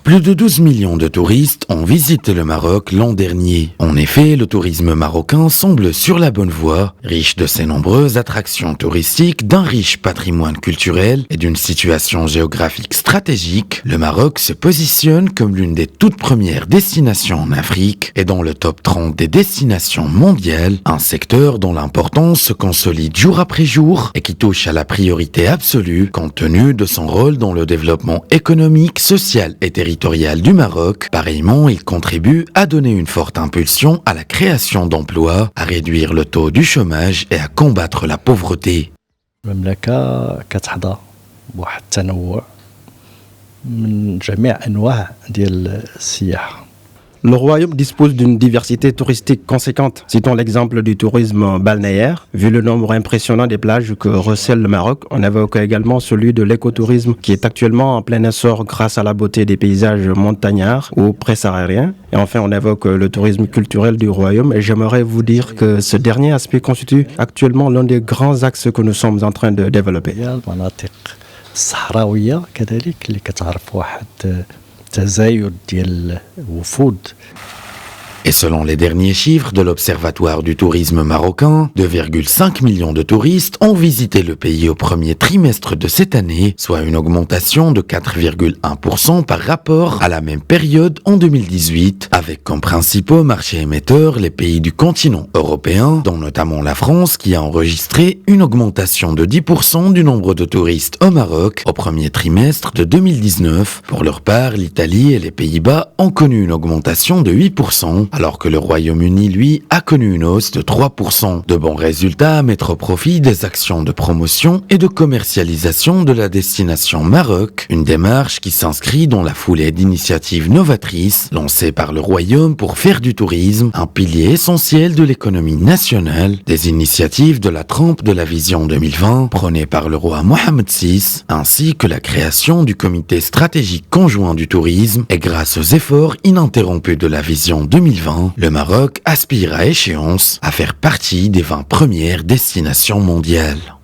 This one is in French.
Plus de 12 millions de touristes ont visité le Maroc l'an dernier. En effet, le tourisme marocain semble sur la bonne voie, riche de ses nombreuses attractions touristiques, d'un riche patrimoine culturel et d'une situation géographique stratégique. Le Maroc se positionne comme l'une des toutes premières destinations en Afrique et dans le top 30 des destinations mondiales, un secteur dont l'importance se consolide jour après jour et qui touche à la priorité absolue compte tenu de son rôle dans le développement économique, social et territorial du Maroc. Pareillement, il contribue à donner une forte impulsion à la création d'emplois, à réduire le taux du chômage et à combattre la pauvreté. المملكة كتحظى بواحد التنوع من جميع أنواع ديال السياحة. Le royaume dispose d'une diversité touristique conséquente. Citons l'exemple du tourisme balnéaire. Vu le nombre impressionnant des plages que recèle le Maroc, on évoque également celui de l'écotourisme qui est actuellement en plein essor grâce à la beauté des paysages montagnards ou pré-sahariens. Et enfin, on évoque le tourisme culturel du royaume et j'aimerais vous dire que ce dernier aspect constitue actuellement l'un des grands axes que nous sommes en train de développer. المناطق الصحراوية كذلك اللي كتعرف واحد تزايد ديال الوفود. Et selon les derniers chiffres de l'Observatoire du tourisme marocain, 2,5 millions de touristes ont visité le pays au premier trimestre de cette année, soit une augmentation de 4,1% par rapport à la même période en 2018, avec comme principaux marchés émetteurs les pays du continent européen, dont notamment la France qui a enregistré une augmentation de 10% du nombre de touristes au Maroc au premier trimestre de 2019. Pour leur part, l'Italie et les Pays-Bas ont connu une augmentation de 8%, alors que le Royaume-Uni, lui, a connu une hausse de 3%. De bons résultats à mettre au profit des actions de promotion et de commercialisation de la destination Maroc, une démarche qui s'inscrit dans la foulée d'initiatives novatrices lancées par le Royaume pour faire du tourisme un pilier essentiel de l'économie nationale, des initiatives de la trempe de la Vision 2020 prônée par le roi Mohammed VI, ainsi que la création du comité stratégique conjoint du tourisme, et grâce aux efforts ininterrompus de la Vision 2020, le Maroc aspire à échéance à faire partie des 20 premières destinations mondiales.